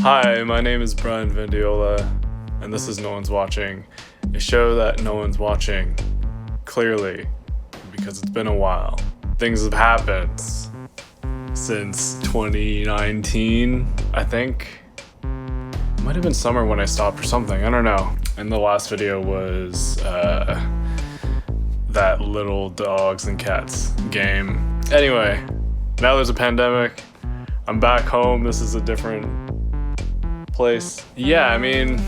Hi, my name is Brian Vendiola, and this is No One's Watching, a show that no one's watching, clearly, because it's been a while. Things have happened since 2019, I think. It might have been summer when I stopped or something, I don't know. And the last video was that little dogs and cats game. Anyway, now there's a pandemic. I'm back home. This is a different place. Yeah, I mean,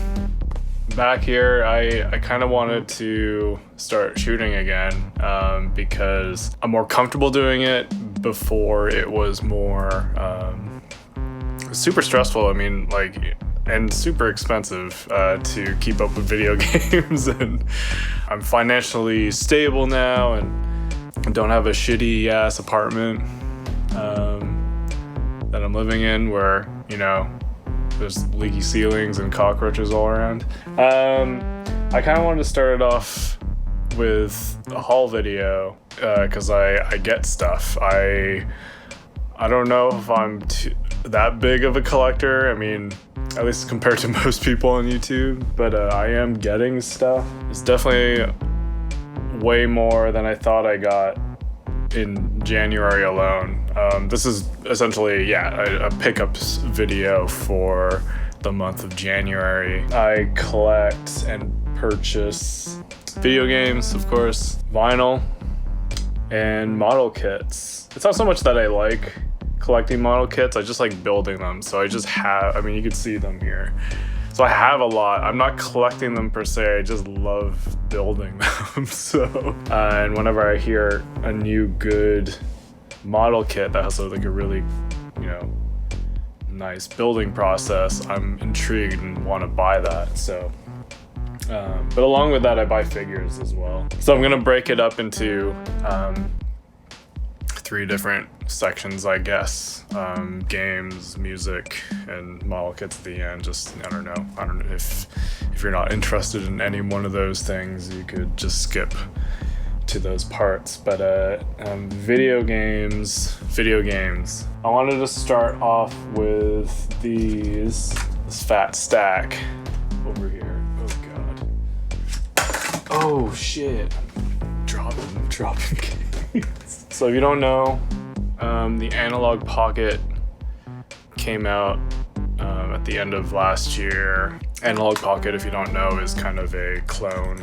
back here, I kind of wanted to start shooting again because I'm more comfortable doing it. Before it was more super stressful. I mean, and super expensive to keep up with video games. And I'm financially stable now and don't have a shitty ass apartment that I'm living in where, you know, there's leaky ceilings and cockroaches all around. I kind of wanted to start it off with a haul video because I get stuff. I don't know if I'm that big of a collector. I mean, at least compared to most people on YouTube, but I am getting stuff. It's definitely way more than I thought I got in January alone. This is essentially, a pickups video for the month of January. I collect and purchase video games, of course, vinyl, and model kits. It's not so much that I like collecting model kits, I just like building them. So I just have, I mean, you can see them here. So I have a lot. I'm not collecting them per se, I just love building them. So, and whenever I hear a new good model kit that has like a really, you know, nice building process, I'm intrigued and want to buy that. So, but along with that, I buy figures as well. So I'm gonna break it up into 3 different sections, I guess. Games, music, and model kits at the end. Just, I don't know if you're not interested in any one of those things, you could just skip to those parts. But video games. I wanted to start off with this fat stack over here. Oh god. Oh shit. Dropping games. So if you don't know, the Analog Pocket came out at the end of last year. Analog Pocket, if you don't know, is kind of a clone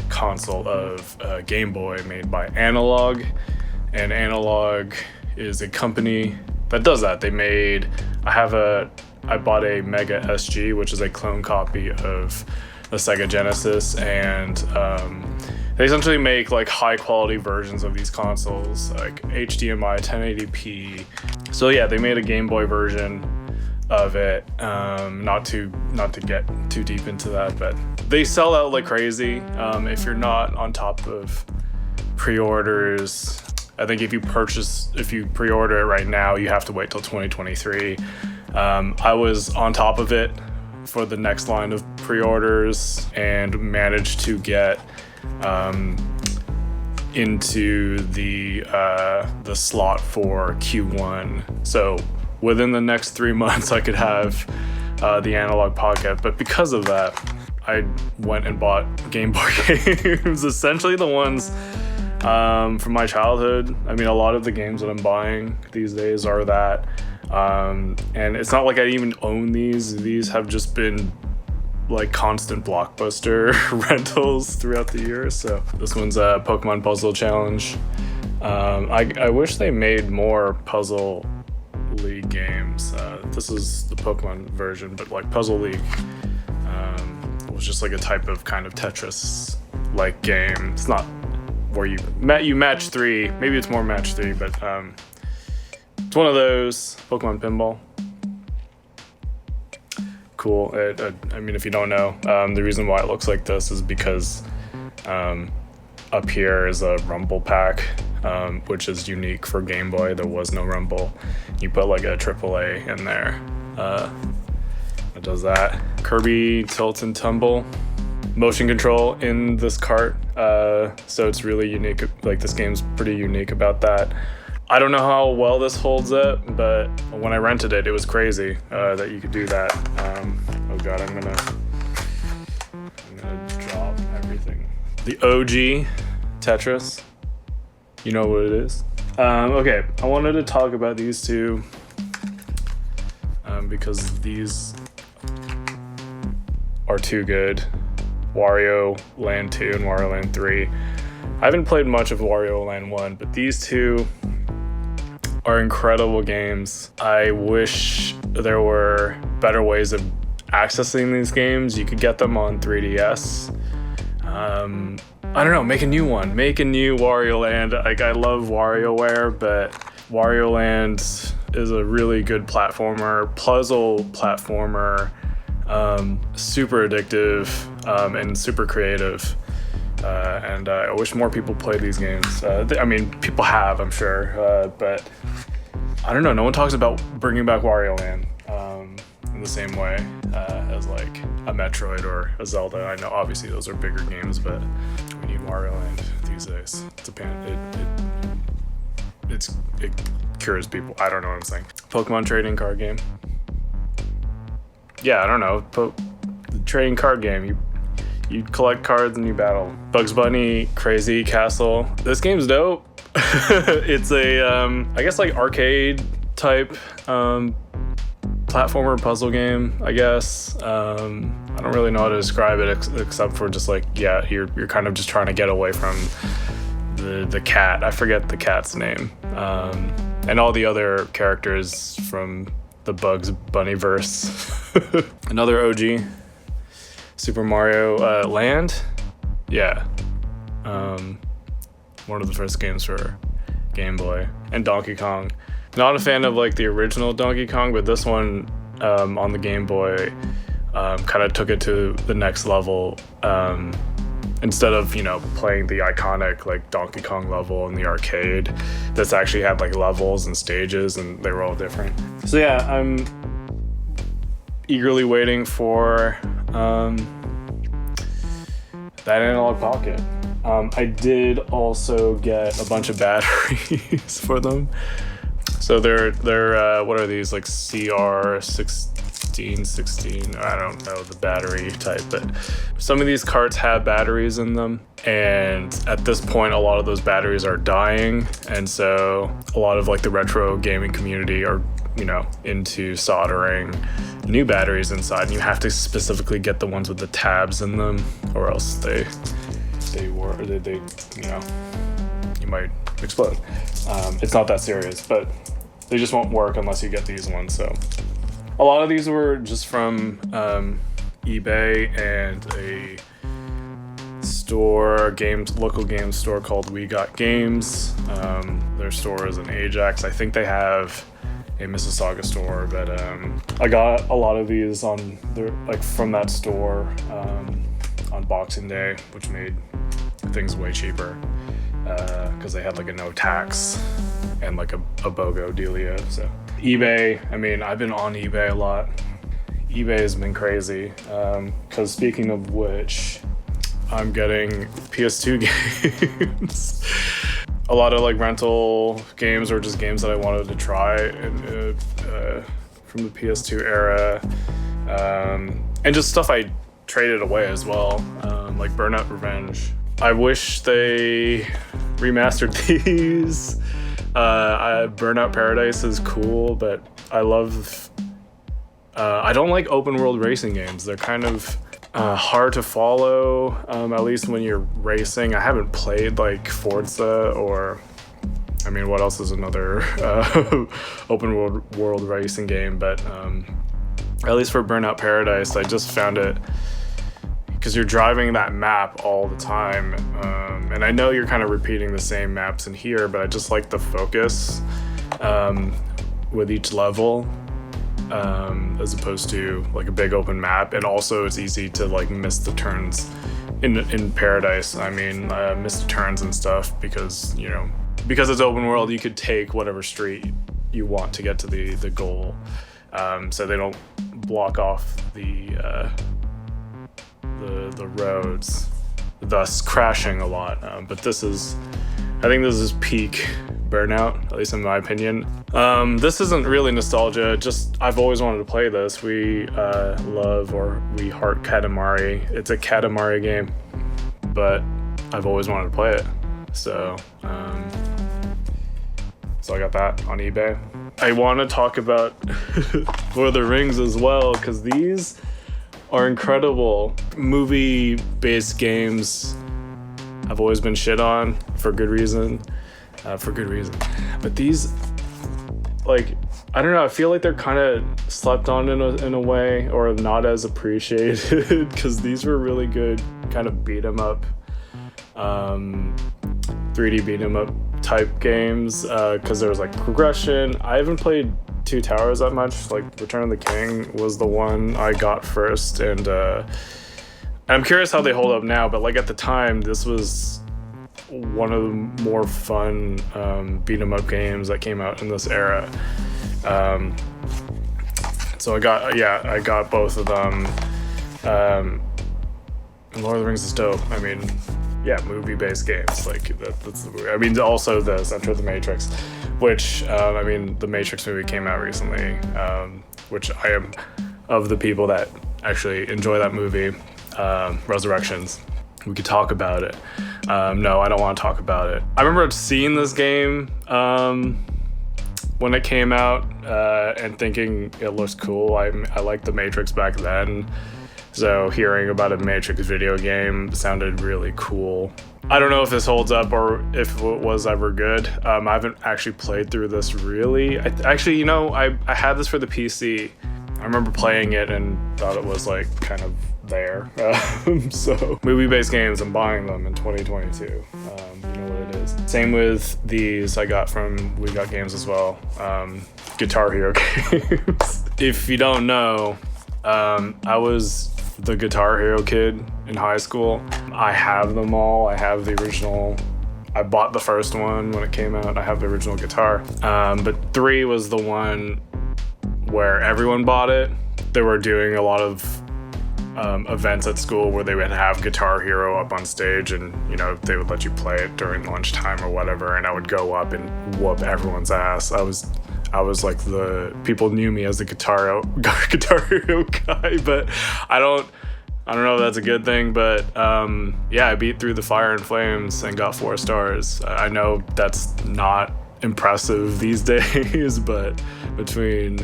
console of Game Boy made by Analog. And Analog is a company that does that. I bought a Mega SG, which is a clone copy of the Sega Genesis, and they essentially make like high quality versions of these consoles, like HDMI 1080p. So yeah, they made a Game Boy version of it. Not to get too deep into that, but they sell out like crazy. If you're not on top of pre-orders, I think if you pre-order it right now, you have to wait till 2023. I was on top of it for the next line of pre-orders and managed to get into the slot for Q1. So within the next 3 months, I could have the Analog Pocket. But because of that, I went and bought Game Boy games, essentially the ones from my childhood. I mean, a lot of the games that I'm buying these days are that. And it's not like I even own these. These have just been like constant Blockbuster rentals throughout the year. So this one's a Pokemon Puzzle Challenge. I wish they made more Puzzle League games. This is the Pokemon version, but like Puzzle League was just like a type of kind of Tetris like game. It's not where you match 3, maybe it's more match 3, but it's one of those. Pokemon Pinball. Cool. I mean, if you don't know, the reason why it looks like this is because up here is a Rumble pack, which is unique for Game Boy. There was no Rumble. You put like a AAA in there. It does that. Kirby Tilt and Tumble. Motion control in this cart. So it's really unique. Like, this game's pretty unique about that. I don't know how well this holds up, but when I rented it, it was crazy that you could do that. Oh god, I'm gonna drop everything. The OG Tetris. You know what it is. Okay, I wanted to talk about these two because these are too good. Wario Land 2 and Wario Land 3. I haven't played much of Wario Land 1, but these two are incredible games. I wish there were better ways of accessing these games. You could get them on 3DS. I don't know, make a new one. Make a new Wario Land. Like, I love WarioWare, but Wario Land is a really good platformer, puzzle platformer, super addictive, and super creative. And I wish more people play these games. I mean, people have, I'm sure, but I don't know. No one talks about bringing back Wario Land in the same way as like a Metroid or a Zelda. I know obviously those are bigger games, but we need Wario Land these days. It cures people. I don't know what I'm saying. Pokemon trading card game. Yeah, I don't know. The trading card game. You collect cards and you battle. Bugs Bunny Crazy Castle. This game's dope. It's a, I guess like arcade type platformer puzzle game, I guess. I don't really know how to describe it except for just like, yeah, you're kind of just trying to get away from the cat. I forget the cat's name. And all the other characters from the Bugs Bunny verse. Another OG. Super Mario Land, yeah, one of the first games for Game Boy. And Donkey Kong. Not a fan of like the original Donkey Kong, but this one on the Game Boy kind of took it to the next level. Instead of, you know, playing the iconic like Donkey Kong level in the arcade, this actually had like levels and stages, and they were all different. So yeah, I'm eagerly waiting for that Analog Pocket. I did also get a bunch of batteries for them. So they're what are these, like CR16? I don't know the battery type, but some of these carts have batteries in them, and at this point a lot of those batteries are dying, and so a lot of like the retro gaming community are, you know, into soldering new batteries inside, and you have to specifically get the ones with the tabs in them, or else they you know, you might explode. It's not that serious, but they just won't work unless you get these ones. So a lot of these were just from eBay and a local game store called We Got Games. Their store is in Ajax. I think they have a Mississauga store, but I got a lot of these on from that store on Boxing Day, which made things way cheaper because they had like a no tax and like a BOGO dealio. So eBay, I mean, I've been on eBay a lot. eBay has been crazy because speaking of which, I'm getting PS2 games. A lot of like rental games or just games that I wanted to try from the PS2 era, and just stuff I traded away as well, like Burnout Revenge. I wish they remastered these. Burnout Paradise is cool, but I don't like open world racing games. They're kind of hard to follow, at least when you're racing. I haven't played like Forza or, I mean, what else is another open world racing game, but at least for Burnout Paradise, I just found it, because you're driving that map all the time, and I know you're kind of repeating the same maps in here, but I just like the focus with each level. As opposed to like a big open map, and also it's easy to like miss the turns in Paradise. I mean, miss the turns and stuff because, you know, because it's open world, you could take whatever street you want to get to the goal, so they don't block off the roads, thus crashing a lot. But I think this is peak burnout, at least in my opinion. This isn't really nostalgia, just I've always wanted to play this. We love, or we heart Katamari. It's a Katamari game, but I've always wanted to play it. So I got that on eBay. I want to talk about Lord of the Rings as well, because these are incredible movie-based games. I've always been shit on for good reason. But these, like, I don't know, I feel like they're kind of slept on in a way, or not as appreciated, because these were really good kind of beat 'em up, 3D beat 'em up type games, because there was like progression. I haven't played Two Towers that much. Like Return of the King was the one I got first, and I'm curious how they hold up now, but like at the time, this was one of the more fun beat 'em up games that came out in this era. So I got both of them. And Lord of the Rings is dope. I mean, yeah, movie-based games, like that's the movie. I mean, also the Enter the Matrix, which I mean, the Matrix movie came out recently, which I am of the people that actually enjoy that movie. Resurrections. We could talk about it. No, I don't want to talk about it. I remember seeing this game when it came out and thinking it looks cool. I liked the Matrix back then. So hearing about a Matrix video game sounded really cool. I don't know if this holds up or if it was ever good. I haven't actually played through this really. I had this for the PC. I remember playing it and thought it was like kind of there. So movie-based games, I'm buying them in 2022. You know what it is. Same with these I got from We Got Games as well. Guitar Hero games. If you don't know, I was the Guitar Hero kid in high school. I have them all. I have the original. I bought the first one when it came out. I have the original guitar. But 3 was the one where everyone bought it. They were doing a lot of events at school where they would have Guitar Hero up on stage, and you know, they would let you play it during lunchtime or whatever, and I would go up and whoop everyone's ass. I was like, the people knew me as the Guitar Hero guy, but I don't know if that's a good thing, but yeah, I beat through the Fire and Flames and got 4 stars. I know that's not impressive these days, but between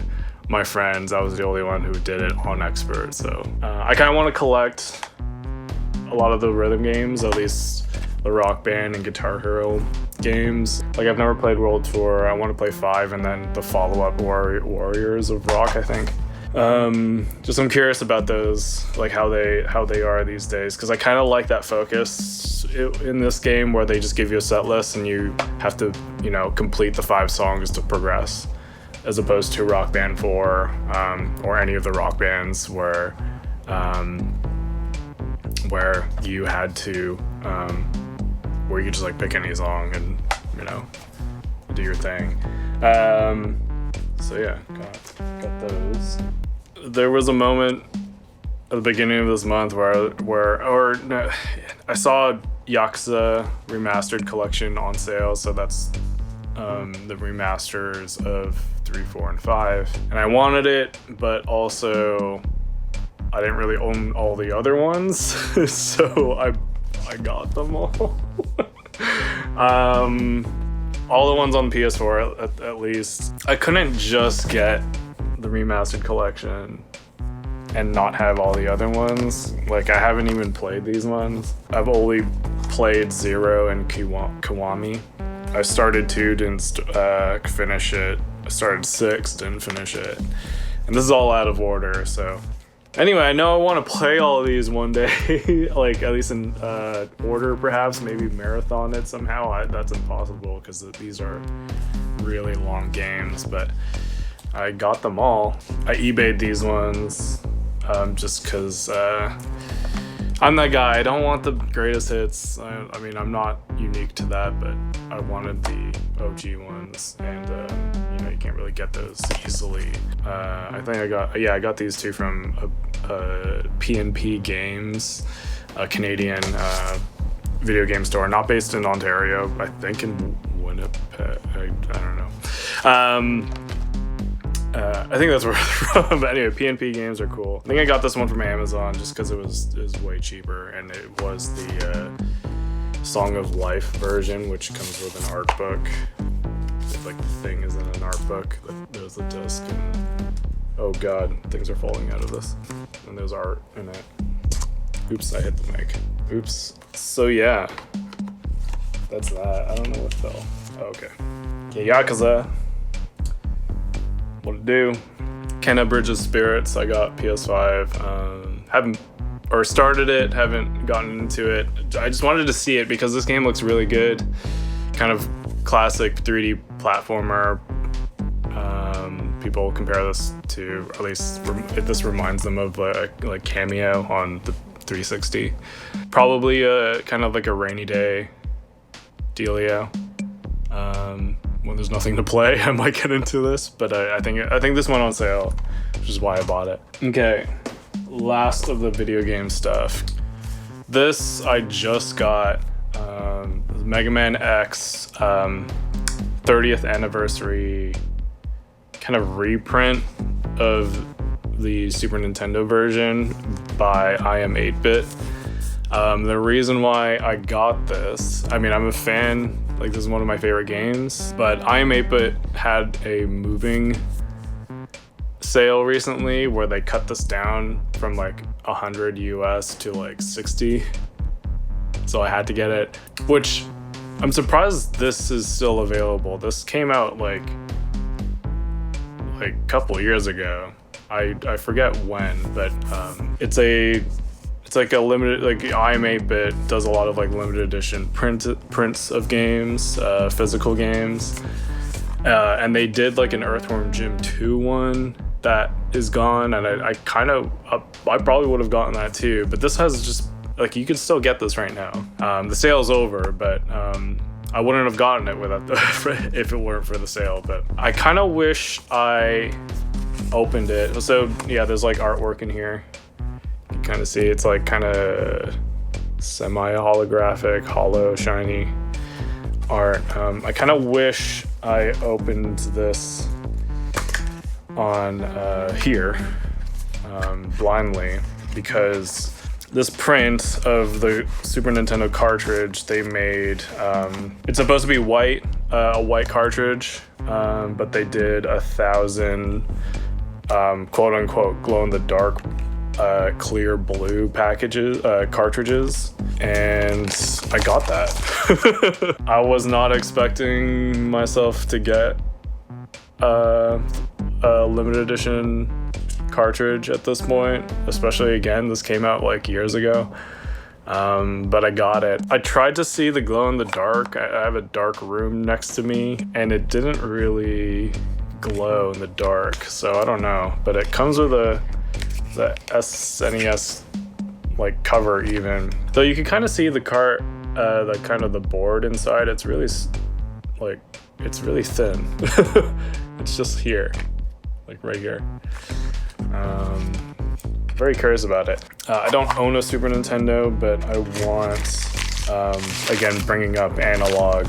my friends, I was the only one who did it on expert. So I kind of want to collect a lot of the rhythm games, at least the Rock Band and Guitar Hero games. Like, I've never played World Tour. I want to play 5 and then the follow-up Warriors of Rock, I think. Just I'm curious about those, like how they are these days, because I kind of like that focus in this game where they just give you a set list and you have to, you know, complete the 5 songs to progress, as opposed to Rock Band 4 or any of the Rock Bands where you had to where you could just like pick any song and, you know, do your thing. So yeah, got those. There was a moment at the beginning of this month where I saw Yakuza Remastered Collection on sale, so that's the remasters of 3, 4, and 5, and I wanted it, but also I didn't really own all the other ones, so I got them all. All the ones on PS4 at least. I couldn't just get the remastered collection and not have all the other ones. Like, I haven't even played these ones. I've only played 0 and Kiwami. I started 2, didn't finish it. I started 6, didn't finish it. And this is all out of order, so. Anyway, I know I want to play all of these one day, like at least in order perhaps, maybe marathon it somehow. That's impossible because these are really long games, but I got them all. I eBayed these ones just because I'm that guy. I don't want the greatest hits. I mean, I'm not unique to that, but I wanted the OG ones, and you know, you can't really get those easily. I think I got these 2 from P&P Games, a Canadian video game store, not based in Ontario, I think in I don't know. I think that's where they're from. But anyway, PNP games are cool. I think I got this one from Amazon just because it was way cheaper, and it was the Song of Life version, which comes with an art book. Like the thing is in an art book. There's the disc, and oh god, things are falling out of this. And there's art in it. Oops, I hit the mic. Oops. So yeah, that's that. I don't know what fell. Oh, okay. Okay, Yakuza. What to do? Kenna Bridge of Spirits. I got PS5. Haven't started it. Haven't gotten into it. I just wanted to see it because this game looks really good. Kind of classic 3D platformer. People compare this to, at least this reminds them of like Cameo on the 360. Probably kind of like a rainy day dealio. When there's nothing to play, I might get into this, but I think this went on sale, which is why I bought it. Okay, last of the video game stuff. This I just got, Mega Man X 30th anniversary kind of reprint of the Super Nintendo version by I Am 8-Bit. The reason why I got this, I mean, I'm a fan, like this is one of my favorite games, but I Am 8-Bit had a moving sale recently where they cut this down from like 100 US to like 60. So I had to get it, which I'm surprised this is still available. This came out like a couple years ago. I forget when, but it's like a limited, like I Am 8-Bit does a lot of like limited edition prints of games, physical games, and they did like an Earthworm Jim 2 one that is gone, and I probably would have gotten that too, but this has just like, you can still get this right now. The sale's over, but I wouldn't have gotten it without if it weren't for the sale. But I kind of wish I opened it. So yeah, there's like artwork in here. You kind of see it's like kind of semi-holographic, hollow, shiny art. I kind of wish I opened this on here blindly, because this print of the Super Nintendo cartridge they made, it's supposed to be white, a white cartridge, but they did 1,000 quote-unquote glow-in-the-dark clear blue cartridges, and I got that. I was not expecting myself to get a limited edition cartridge at this point, especially, again, this came out like years ago, but I got it. I tried to see the glow in the dark. I have a dark room next to me, and it didn't really glow in the dark, so I don't know, but it comes with the SNES like cover even, though you can kind of see the kind of the board inside. It's really like, it's really thin. It's just here, like right here. Very curious about it. I don't own a Super Nintendo, but I want, again, bringing up analog.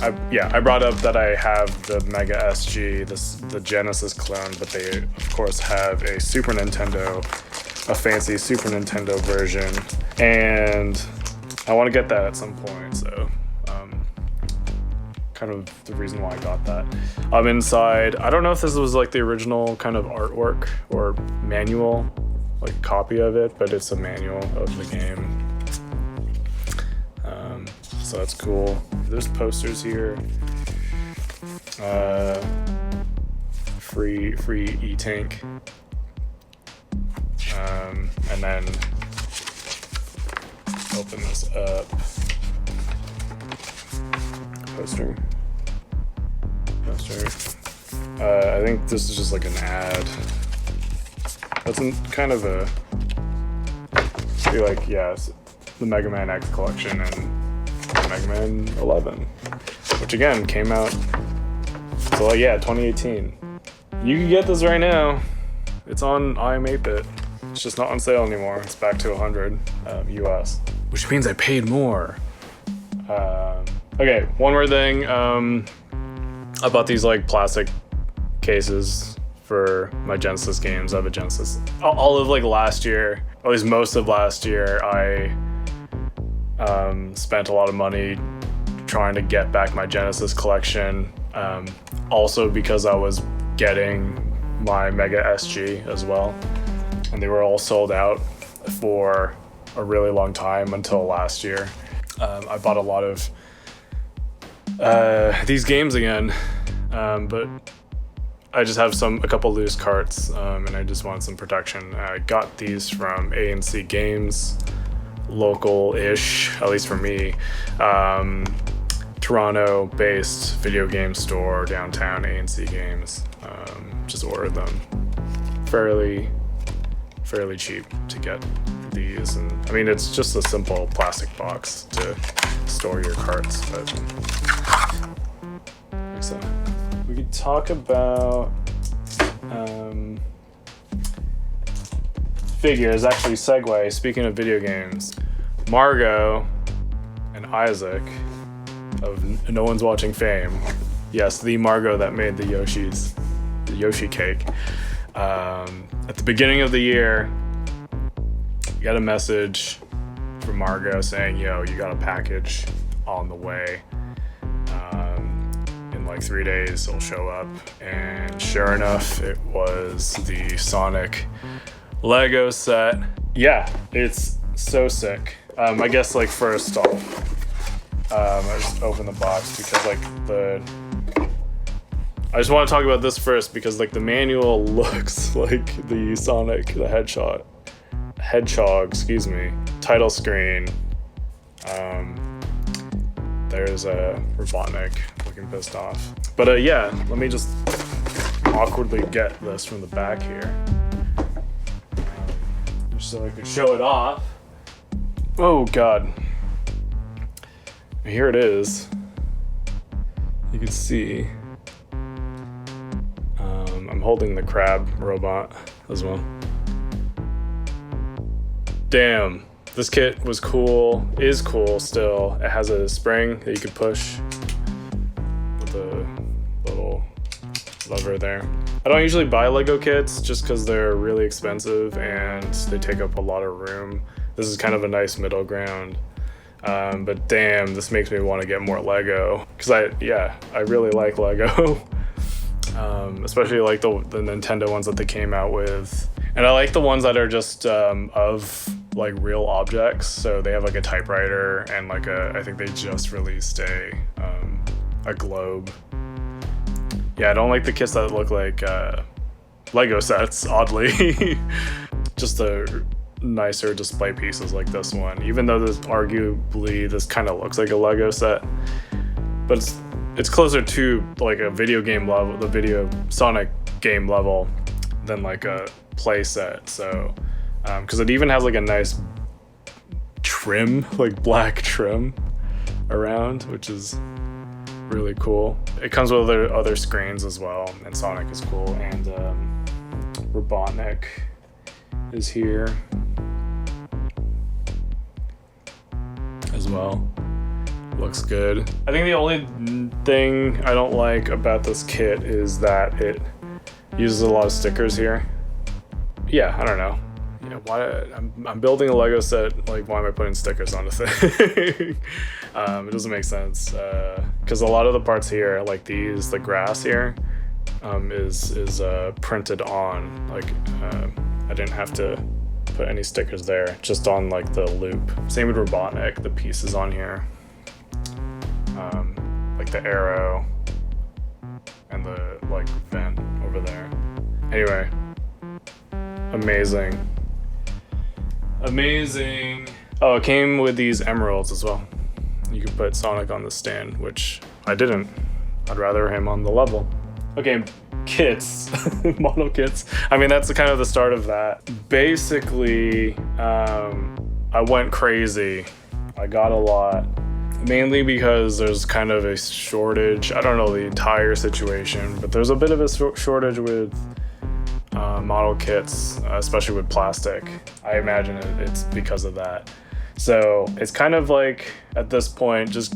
I brought up that I have the Mega SG, the Genesis clone, but they of course have a Super Nintendo, a fancy Super Nintendo version, and I want to get that at some point. So kind of the reason why I got that. Inside, I don't know if this was like the original kind of artwork or manual, like copy of it, but it's a manual of the game. So that's cool. There's posters here. Free e-tank. And then open this up. Poster. I think this is just like an ad. That's kind of a, be like, yes, the Mega Man X collection and Mega Man 11, which again came out, so like, yeah, 2018. You can get this right now. It's on I Am 8-Bit. It's just not on sale anymore. It's back to 100 US, which means I paid more. Okay, one more thing. I bought these like plastic cases for my Genesis games. I have a Genesis. All of like last year, at least most of last year, I spent a lot of money trying to get back my Genesis collection. Also because I was getting my Mega SG as well, and they were all sold out for a really long time until last year. I bought a lot of these games again, but I just have a couple loose carts, and I just wanted some protection. I got these from A&C Games, local-ish, at least for me, Toronto-based video game store downtown, A&C Games. Just ordered them fairly cheap to get these, and I mean it's just a simple plastic box to store your carts, but so we could talk about figures. Actually, segue, speaking of video games, Margot and Isaac of No One's Watching fame, yes, the Margot that made the Yoshi cake, at the beginning of the year got a message from Margot saying, yo, you got a package on the way. In like 3 days it'll show up. And sure enough, it was the Sonic Lego set. Yeah, it's so sick. I guess like first off, I just opened the box because like I just want to talk about this first because like the manual looks like the Sonic the Hedgehog, title screen. There's a Robotnik looking pissed off. But yeah, let me just awkwardly get this from the back here, just so I could show it off. Oh god. Here it is. You can see. I'm holding the crab robot as well. Damn, this kit was cool, is cool still. It has a spring that you could push with a little lever there. I don't usually buy Lego kits just because they're really expensive and they take up a lot of room. This is kind of a nice middle ground. But damn, this makes me want to get more Lego. Because I really like Lego. Especially like the Nintendo ones that they came out with. And I like the ones that are just of like real objects. So they have like a typewriter and like I think they just released a globe. Yeah, I don't like the kits that look like Lego sets, oddly. Just the nicer display pieces like this one. Even though this kind of looks like a Lego set, but it's closer to like a video game level, the video Sonic game level, than like a play set. So because it even has like a nice trim, like black trim around, which is really cool. It comes with other screens as well, and Sonic is cool, and Robotnik is here as well. Looks good. I think the only thing I don't like about this kit is that it uses a lot of stickers here. Yeah, I don't know. You know, why I'm building a Lego set, like why am I putting stickers on the thing? It doesn't make sense. Because a lot of the parts here, like these, the grass here, is printed on. Like I didn't have to put any stickers there, just on like the loop. Same with Robotnik, the pieces on here. Like the arrow and the like vent over there. Anyway, amazing. Oh, it came with these emeralds as well. You could put Sonic on the stand, which I didn't. I'd rather him on the level. Okay, kits, model kits. I mean, that's kind of the start of that. Basically, I went crazy. I got a lot. Mainly because there's kind of a shortage. I don't know the entire situation, but there's a bit of a shortage with model kits, especially with plastic. I imagine it's because of that. So it's kind of like, at this point, just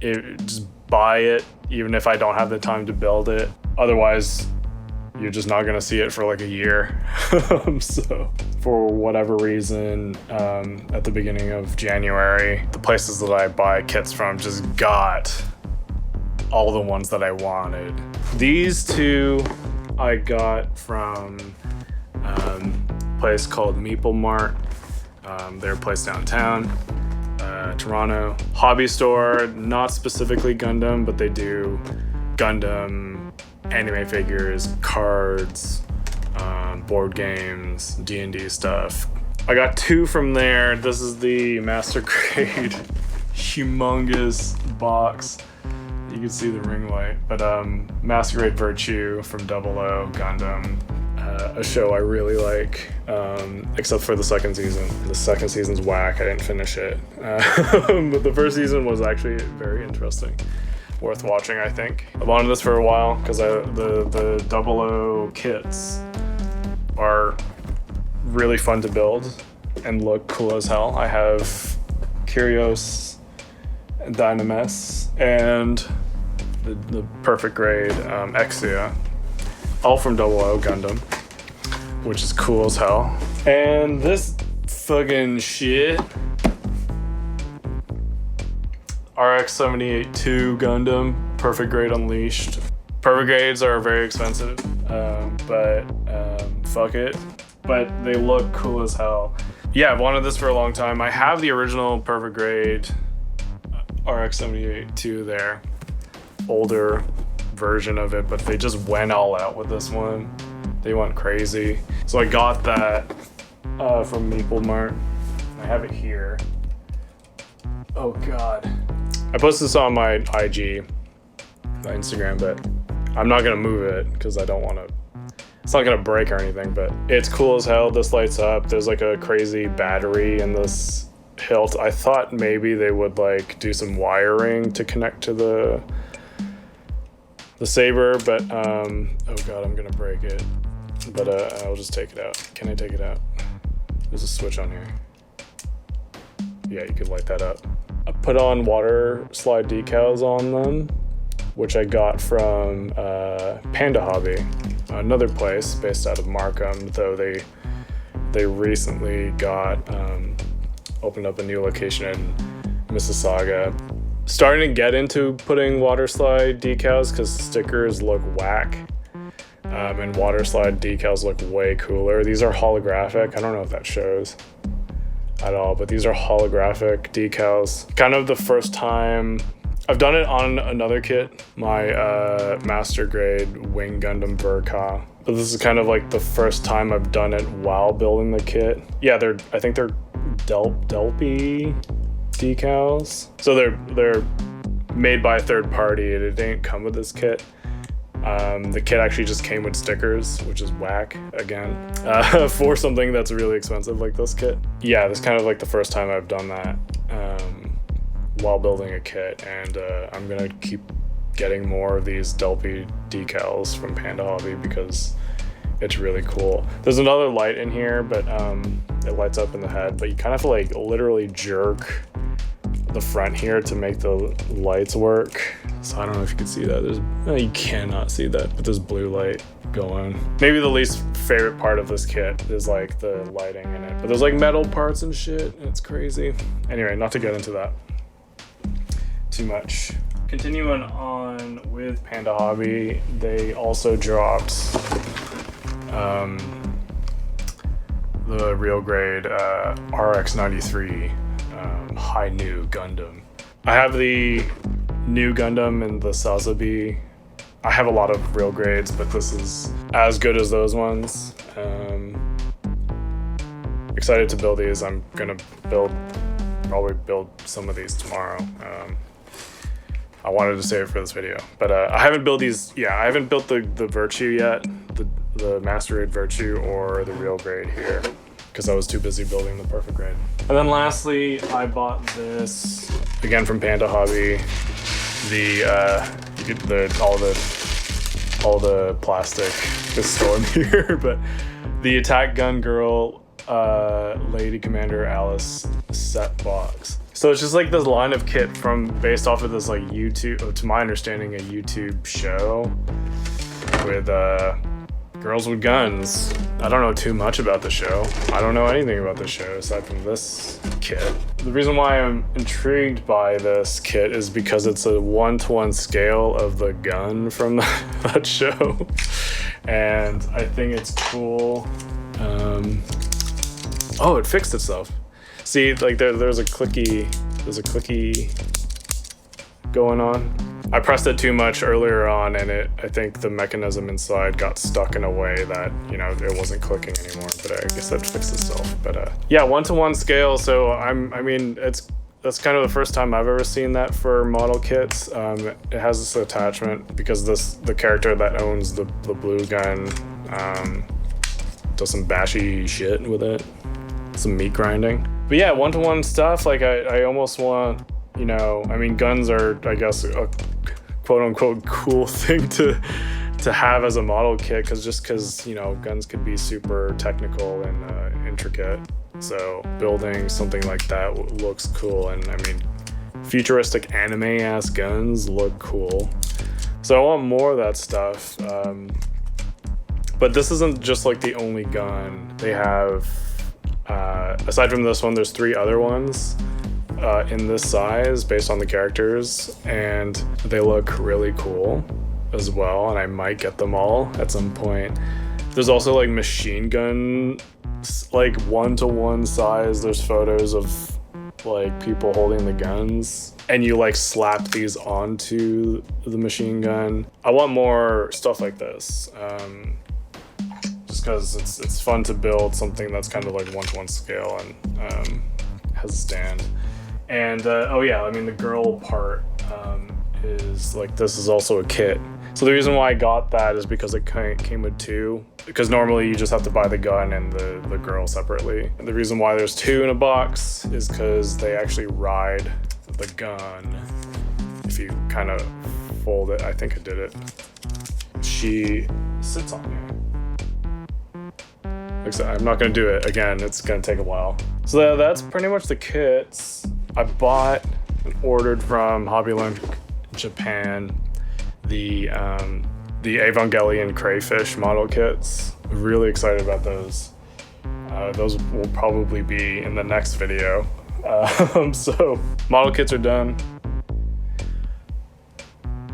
just buy it, even if I don't have the time to build it. Otherwise, you're just not gonna see it for like a year. So for whatever reason, at the beginning of January, the places that I buy kits from just got all the ones that I wanted. These two I got from a place called Meeple Mart. They're a place downtown, Toronto. Hobby store, not specifically Gundam, but they do Gundam, anime figures, cards, board games, D&D stuff. I got two from there. This is the Master Grade humongous box. You can see the ring light, but Master Grade Virtue from 00 Gundam, a show I really like, except for the second season. The second season's whack. I didn't finish it, but the first season was actually very interesting, worth watching. I think I've wanted this for a while because the 00 kits are really fun to build and look cool as hell. I have Curios, Dynames, and the Perfect Grade Exia, all from 00 Gundam, which is cool as hell. And this fucking shit, RX-78-2 Gundam, Perfect Grade Unleashed. Perfect Grades are very expensive, but fuck it. But they look cool as hell. Yeah, I've wanted this for a long time. I have the original Perfect Grade RX-78-2 there, older version of it, but they just went all out with this one. They went crazy. So I got that from Meeple Mart. I have it here. Oh God. I posted this on my IG, my Instagram, but I'm not gonna move it because I don't want to. It's not gonna break or anything, but it's cool as hell. This lights up. There's like a crazy battery in this hilt. I thought maybe they would like do some wiring to connect to the saber, but oh God, I'm gonna break it. But I'll just take it out. Can I take it out? There's a switch on here. Yeah, you could light that up. I put on water slide decals on them, which I got from Panda Hobby, another place based out of Markham, though they recently got opened up a new location in Mississauga. Starting to get into putting water slide decals because stickers look whack, and water slide decals look way cooler. These are holographic. I don't know if that shows at all, but these are holographic decals. Kind of the first time I've done it on another kit, my Master Grade Wing Gundam Verka, but this is kind of like the first time I've done it while building the kit. Yeah, I think they're Delpy decals. So they're made by a third party, and it didn't come with this kit. The kit actually just came with stickers, which is whack again, for something that's really expensive like this kit. Yeah, this is kind of like the first time I've done that while building a kit, and I'm gonna keep getting more of these Delpy decals from Panda Hobby because it's really cool. There's another light in here, but it lights up in the head, but you kind of have to like literally jerk the front here to make the lights work. So I don't know if you can see that. You cannot see that, but there's blue light going. Maybe the least favorite part of this kit is like the lighting in it, but there's like metal parts and shit, and it's crazy. Anyway, not to get into that too much. Continuing on with Panda Hobby, they also dropped the real grade RX-93 High New Gundam. I have the new Gundam and the Sazabi. I have a lot of real grades, but this is as good as those ones. Excited to build these. I'm gonna probably build some of these tomorrow. I wanted to save it for this video, but I haven't built these. Yeah, I haven't built the Virtue yet, the Master Grade Virtue or the real grade here, because I was too busy building the Perfect Grade. And then lastly, I bought this again from Panda Hobby. You get all the plastic is stored here, but the Attack Gun Girl Lady Commander Alice Setbox. So it's just like this line of kit based off of this like YouTube, to my understanding, a YouTube show with girls with guns. I don't know too much about the show. I don't know anything about the show aside from this kit. The reason why I'm intrigued by this kit is because it's a 1-to-1 scale of the gun from that show. And I think it's cool. Oh, it fixed itself. See, like there's a clicky going on. I pressed it too much earlier on, and I think the mechanism inside got stuck in a way that, you know, it wasn't clicking anymore. But I guess that fixed itself. But yeah, 1-to-1 scale. So I mean, that's kind of the first time I've ever seen that for model kits. It has this attachment because the character that owns the blue gun does some bashy shit with it, some meat grinding. But yeah, 1-to-1 stuff. Like I almost want, you know, I mean, guns are, I guess, a quote unquote cool thing to have as a model kit, because you know, guns could be super technical and intricate. So building something like that looks cool, and I mean, futuristic anime-ass guns look cool. So I want more of that stuff. But this isn't just like the only gun. They have, aside from this one, there's 3 other ones in this size based on the characters, and they look really cool as well, and I might get them all at some point. There's also like machine gun, like 1-to-1 size. There's photos of like people holding the guns, and you like slap these onto the machine gun. I want more stuff like this, just because it's fun to build something that's kind of like 1-to-1 scale and has a stand. And oh yeah, I mean, the girl part is like, this is also a kit. So the reason why I got that is because it came with 2, because normally you just have to buy the gun and the girl separately. And the reason why there's 2 in a box is because they actually ride the gun. If you kind of fold it, I think I did it. She sits on here. Like I said, I'm not gonna do it again. It's gonna take a while. So that's pretty much the kits. I bought and ordered from Hobbyland Japan the Evangelion crayfish model kits. Really excited about those. Those will probably be in the next video. So model kits are done.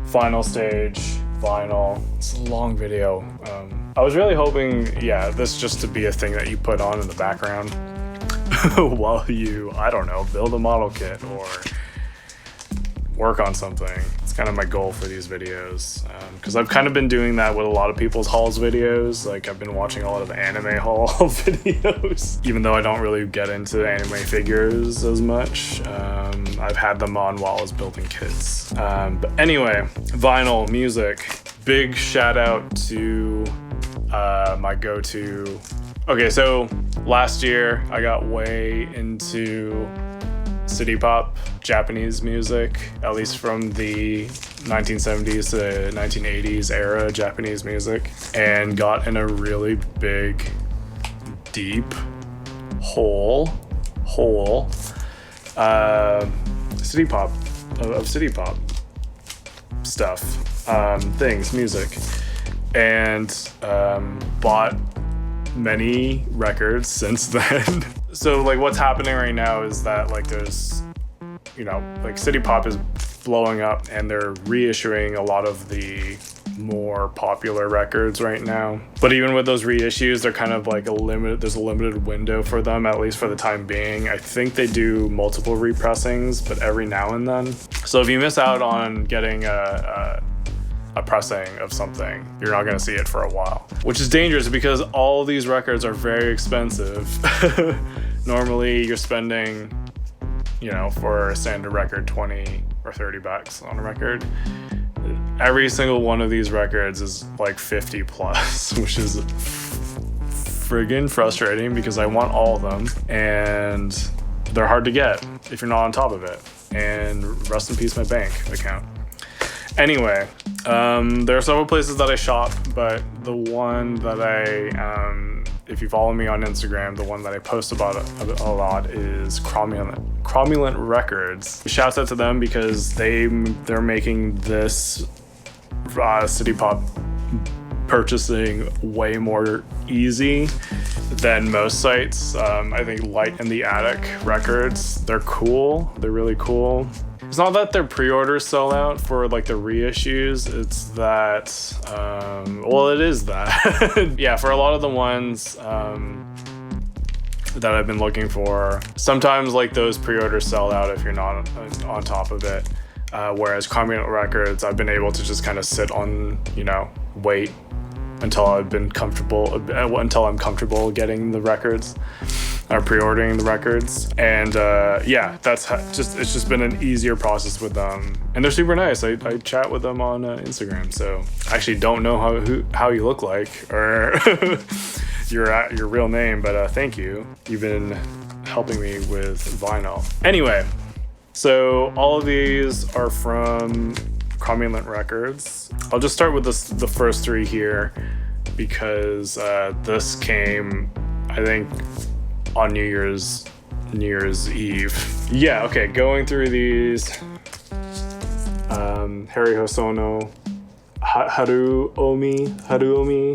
Final stage, vinyl. It's a long video. I was really hoping, yeah, this just to be a thing that you put on in the background while you, I don't know, build a model kit or work on something. It's kind of my goal for these videos, because I've kind of been doing that with a lot of people's hauls videos. Like, I've been watching a lot of anime haul videos, even though I don't really get into anime figures as much. I've had them on while I was building kits. But anyway, vinyl music. Big shout out to my go-to. Okay, so last year I got way into city pop, Japanese music, at least from the 1970s to 1980s era Japanese music, and got in a really big, deep hole city pop stuff, things, music, and bought many records since then. So like, what's happening right now is that like there's, you know, like city pop is blowing up, and they're reissuing a lot of the more popular records right now. But even with those reissues, they're kind of like there's a limited window for them, at least for the time being. I think they do multiple repressings, but every now and then. So if you miss out on getting a pressing of something, you're not going to see it for a while, which is dangerous because all of these records are very expensive. Normally you're spending, you know, for a standard record, 20 or 30 bucks on a record. Every single one of these records is like 50 plus, which is friggin' frustrating because I want all of them, and they're hard to get if you're not on top of it. And rest in peace my bank account. Anyway, there are several places that I shop, but the one that I if you follow me on Instagram, the one that I post about a lot is Cromulent Records. Shouts out to them because they're making this City Pop purchasing way more easy than most sites. I think Light in the Attic Records, they're cool. They're really cool. It's not that their pre-orders sell out for like the reissues, it's that, well, it is that. Yeah, for a lot of the ones that I've been looking for, sometimes like those pre-orders sell out if you're not on top of it. Whereas Cromulent Records, I've been able to just kind of sit on, wait until I'm comfortable getting the records or pre-ordering the records. And yeah, it's just been an easier process with them, and they're super nice. I chat with them on Instagram, so I actually don't know how you look like or your real name, but thank you. You've been helping me with vinyl. Anyway, so all of these are from Cromulent Records. I'll just start with the first three here because this came, I think, on New Year's Eve. Yeah, okay, going through these. Harry Hosono, Haruomi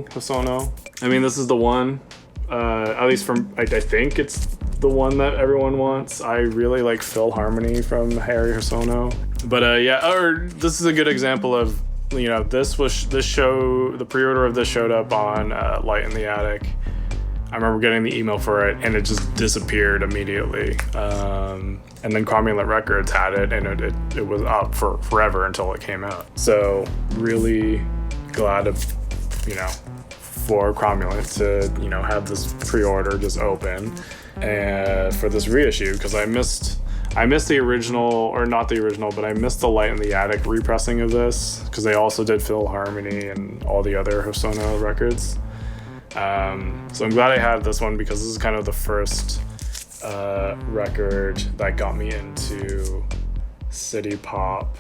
Hosono. I mean, this is the one, at least from, I think it's the one that everyone wants. I really like Phil Harmony from Harry Hosono. But yeah, this is a good example of, the pre-order of this showed up on Light in the Attic. I remember getting the email for it and it just disappeared immediately. And then Cromulent Records had it, and it was up for forever until it came out. So really glad for Cromulent to, have this pre-order just open and for this reissue, because I missed the original, or not the original, but I missed the Light in the Attic repressing of this, because they also did Phil Harmony and all the other Hosono records. So I'm glad I had this one, because this is kind of the first record that got me into City Pop,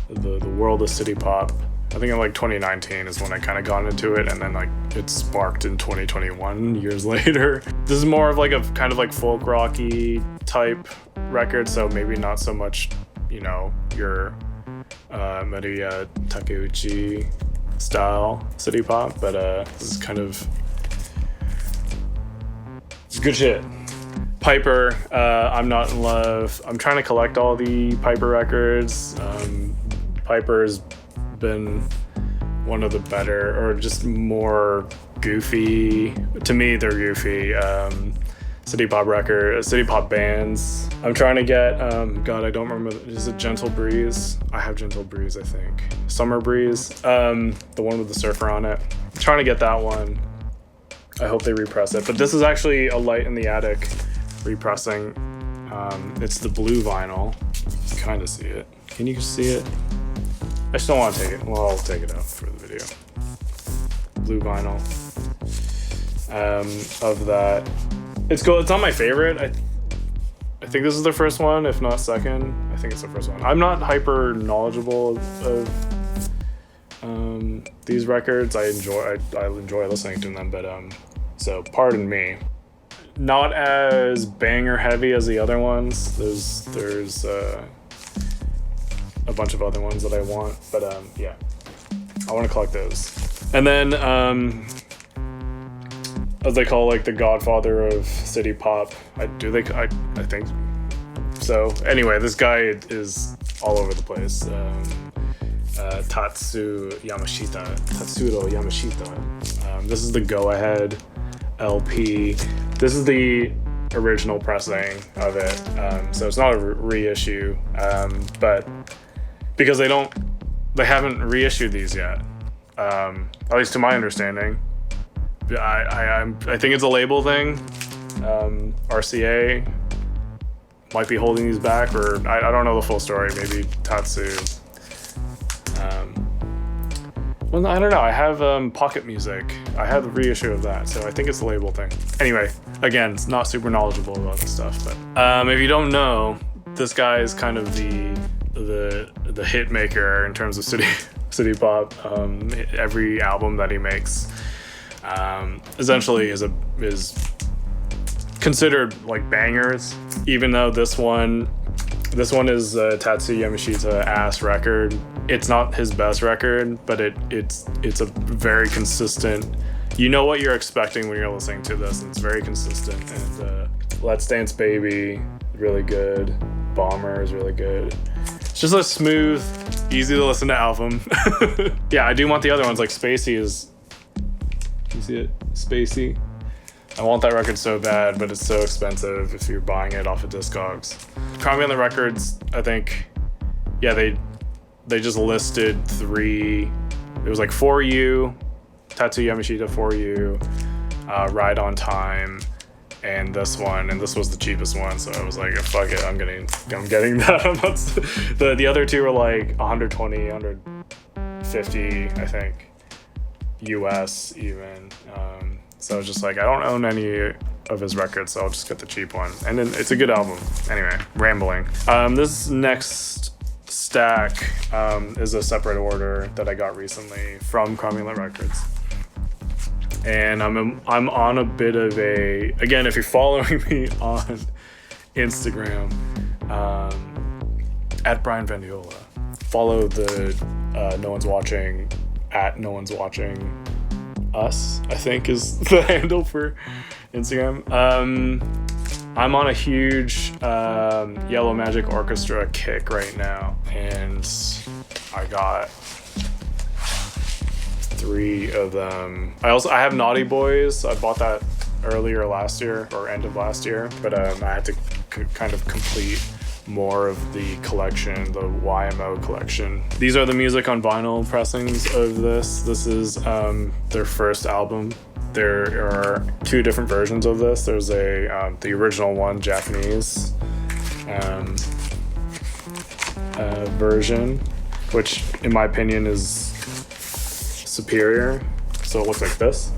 the world of City Pop. I think in like 2019 is when I kind of got into it, and then like it sparked in 2021, years later. This is more of like a kind of like folk rocky type record, so maybe not so much, your Maria Takeuchi style City Pop, but this is kind of, it's good shit. Piper, I'm not in love. I'm trying to collect all the Piper records. Piper's been one of the better, or just more goofy, to me they're goofy, City Pop bands. I'm trying to get, God, I don't remember, is it Gentle Breeze? I have Gentle Breeze, I think. Summer Breeze, the one with the surfer on it. I'm trying to get that one. I hope they repress it, but this is actually a Light in the Attic repressing. It's the blue vinyl. You can kind of see it. Can you see it? I just don't want to take it. Well, I'll take it out for the video. Blue vinyl of that. It's cool. It's not my favorite. I think this is the first one, if not second. I think it's the first one. I'm not hyper knowledgeable of these records. I enjoy listening to them, but so pardon me. Not as banger heavy as the other ones. There's a bunch of other ones that I want, but yeah, I want to collect those. And then as they call like the godfather of City Pop, I think so. Anyway, this guy is all over the place. Tatsuro Yamashita. This is the Go Ahead LP. This is the original pressing of it, so it's not a reissue, but because they haven't reissued these yet, at least to my understanding. I think it's a label thing. RCA might be holding these back, or I don't know the full story. Maybe Tatsu. Well, I don't know. I have Pocket Music. I have the reissue of that, so I think it's a label thing. Anyway, again, it's not super knowledgeable about this stuff, but if you don't know, this guy is kind of the hit maker in terms of city pop. Every album that he makes essentially is considered like bangers, even though this one is Tatsuya Yamashita ass record. It's not his best record, but it's a very consistent. You know what you're expecting when you're listening to this, and it's very consistent. And Let's Dance Baby, really good. Bomber is really good. It's just a smooth, easy to listen to album. Yeah, I do want the other ones, like Spacey is. Can you see it? Spacey. I want that record so bad, but it's so expensive if you're buying it off of Discogs. Crown on the Records, I think, yeah, they just listed 3. It was like For You, Tatsuya Yamashita For You, Ride on Time, and this one, and this was the cheapest one, so I was like, fuck it, I'm getting that. The other 2 were like 120, 150, I think, US even. So I was just like, I don't own any of his records, so I'll just get the cheap one. And then it's a good album. Anyway, rambling. This next stack is a separate order that I got recently from Cromulent Records. And I'm on a bit of a, again, if you're following me on Instagram, at Brian Vandiola, follow the No One's Watching, at No One's Watching Us, I think is the handle for Instagram. I'm on a huge Yellow Magic Orchestra kick right now, and I got 3 of them. I have Naughty Boys. I bought that earlier last year, or end of last year, but I had to kind of complete more of the collection, the YMO collection. These are the music on vinyl pressings of this. This is their first album. There are 2 different versions of this. There's the original one, Japanese version, which in my opinion is superior. So it looks like this.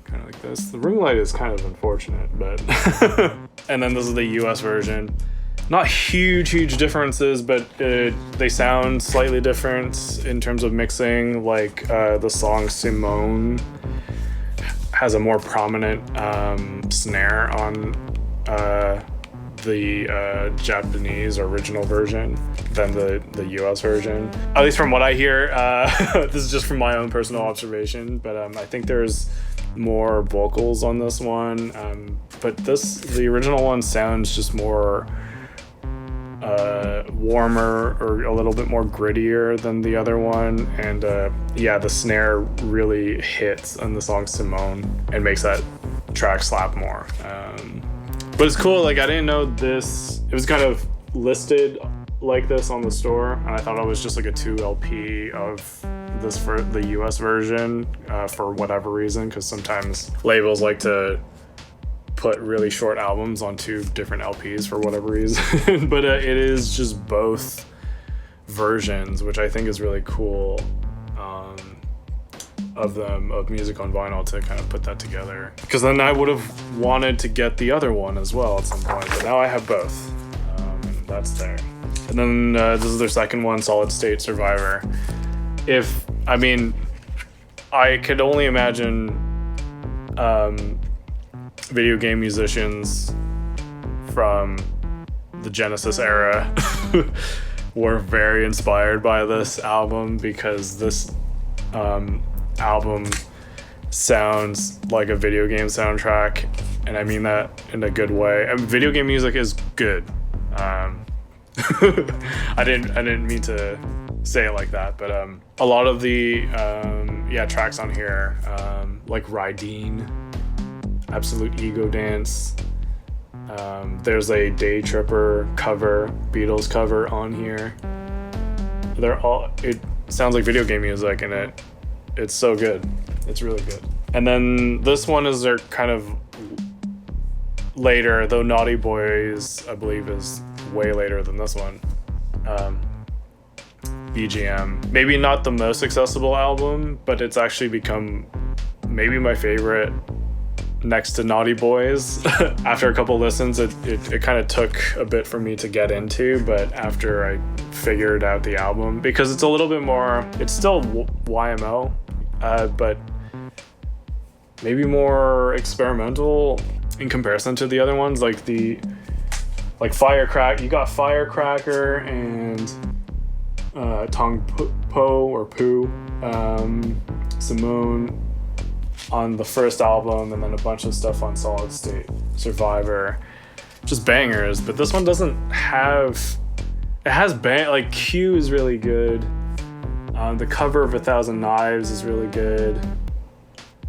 Kind of like this. The ring light is kind of unfortunate, but and then this is the US version. Not huge differences, but they sound slightly different in terms of mixing. Like the song Simone has a more prominent snare on the Japanese original version than the US version. At least from what I hear, this is just from my own personal observation, but I think there's more vocals on this one. But the original one sounds just more warmer, or a little bit more grittier than the other one, and yeah, the snare really hits on the song Simone and makes that track slap more. But it's cool, like I didn't know this, it was kind of listed like this on the store, and I thought it was just like a 2 LP of this for the US version for whatever reason, because sometimes labels like to put really short albums on 2 different LPs for whatever reason. But it is just both versions, which I think is really cool of music on vinyl to kind of put that together. Because then I would have wanted to get the other one as well at some point, but now I have both. And that's there. And then this is their second one, Solid State Survivor. I could only imagine video game musicians from the Genesis era were very inspired by this album, because this album sounds like a video game soundtrack, and I mean that in a good way. Video game music is good. I didn't mean to say it like that, but a lot of the tracks on here, like Rydeen, Absolute Ego Dance, there's a Day Tripper cover, Beatles cover on here. It sounds like video game music, and it's so good. It's really good. And then this one is their kind of later, though Naughty Boys I believe is way later than this one. BGM, maybe not the most accessible album, but it's actually become maybe my favorite next to Naughty Boys. After a couple listens, it kind of took a bit for me to get into, but after I figured out the album, because it's a little bit more, it's still YMO, but maybe more experimental in comparison to the other ones. Like Firecracker, you got Firecracker and Tong Po or Poo, Simone on the first album, and then a bunch of stuff on Solid State Survivor, just bangers. But this one doesn't have, it has like Q is really good. The cover of 1,000 Knives is really good.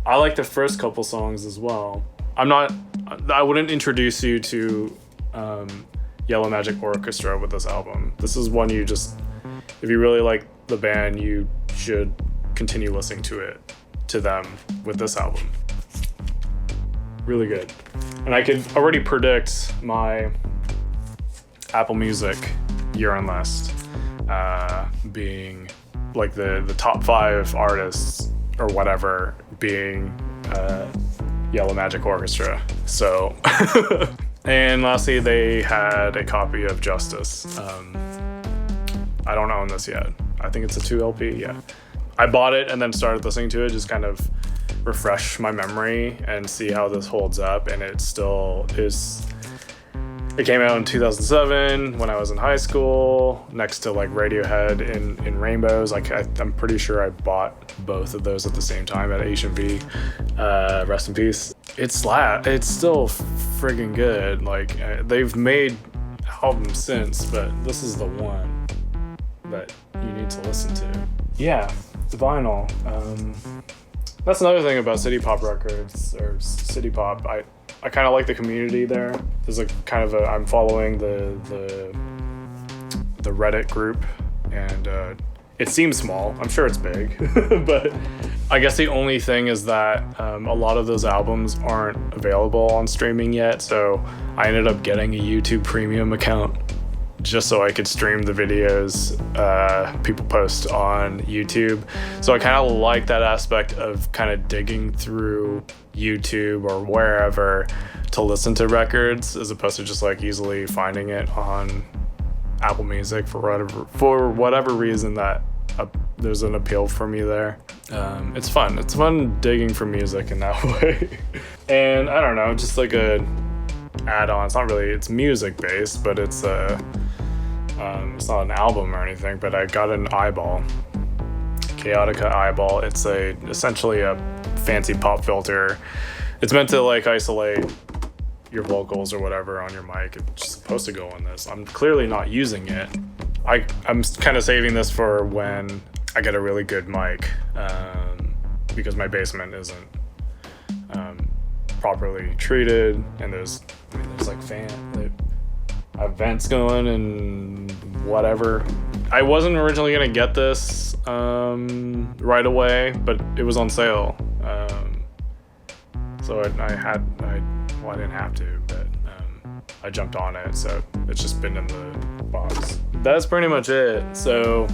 I like the first couple songs as well. I wouldn't introduce you to Yellow Magic Orchestra with this album. This is one you just, if you really like the band, you should continue listening to them with this album. Really good. And I could already predict my Apple Music year-end list being like the top 5 artists or whatever being Yellow Magic Orchestra. So, and lastly, they had a copy of Justice. I don't own this yet. I think it's a 2 LP, yeah. I bought it and then started listening to it, just kind of refresh my memory and see how this holds up, and it still is. It came out in 2007 when I was in high school, next to like Radiohead in Rainbows. Like I'm pretty sure I bought both of those at the same time at H&V. Rest in peace. It's still friggin' good. Like they've made albums since, but this is the one that you need to listen to. Yeah, the vinyl. That's another thing about City Pop Records or City Pop. I kind of like the community there. There's a kind of I'm following the Reddit group, and it seems small. I'm sure it's big, but I guess the only thing is that a lot of those albums aren't available on streaming yet. So I ended up getting a YouTube Premium account just so I could stream the videos people post on YouTube. So I kind of like that aspect of kind of digging through YouTube or wherever to listen to records, as opposed to just like easily finding it on Apple Music for whatever reason that there's an appeal for me there. It's fun digging for music in that way. And I don't know, just like a add-on. It's music based, but it's not an album or anything. But I got an eyeball, Kaotica Eyeball. It's essentially a fancy pop filter. It's meant to like isolate your vocals or whatever on your mic. It's supposed to go on this. I'm clearly not using it. I'm kind of saving this for when I get a really good mic, because my basement isn't properly treated, and there's like I have vents going and whatever. I wasn't originally gonna get this right away, but it was on sale, so I didn't have to, but I jumped on it, so it's just been in the box. That's pretty much it. So,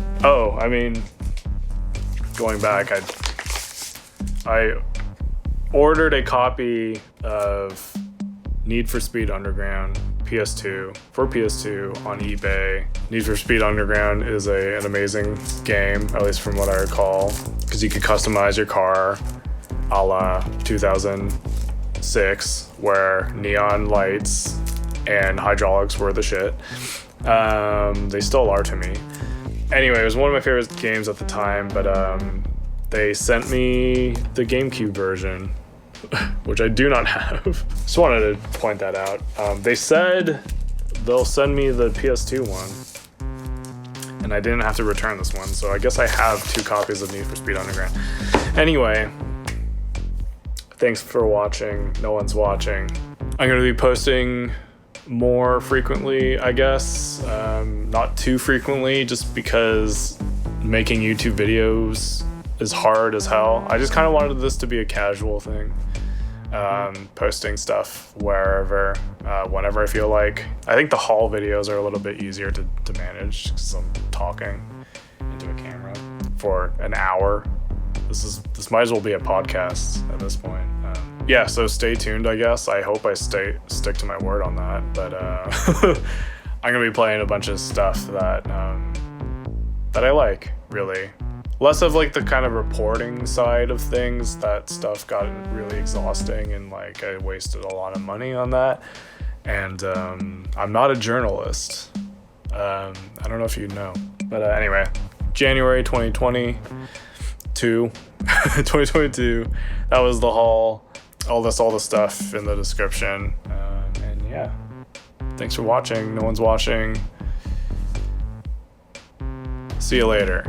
going back, I ordered a copy of Need for Speed Underground for PS2 on eBay. Need for Speed Underground is an amazing game, at least from what I recall, because you can customize your car a la 2006, where neon lights and hydraulics were the shit. They still are to me. Anyway, it was one of my favorite games at the time, but they sent me the GameCube version, which I do not have. Just wanted to point that out. They said they'll send me the PS2 one, and I didn't have to return this one, so I guess I have 2 copies of Need for Speed Underground. Anyway, thanks for watching. No one's watching. I'm going to be posting more frequently, I guess. Not too frequently, just because making YouTube videos is hard as hell. I just kind of wanted this to be a casual thing. Posting stuff wherever, whenever I feel like. I think the haul videos are a little bit easier to manage because I'm talking into a camera for an hour. This might as well be a podcast at this point. Yeah, so stay tuned, I guess. I hope I stick to my word on that. But I'm gonna be playing a bunch of stuff that I like, really. less of like the kind of reporting side of things. That stuff got really exhausting, and like I wasted a lot of money on that. And I'm not a journalist. I don't know if you know, but anyway, January 2022, 2022. That was the haul. All the stuff in the description. And yeah, thanks for watching. No one's watching. See you later.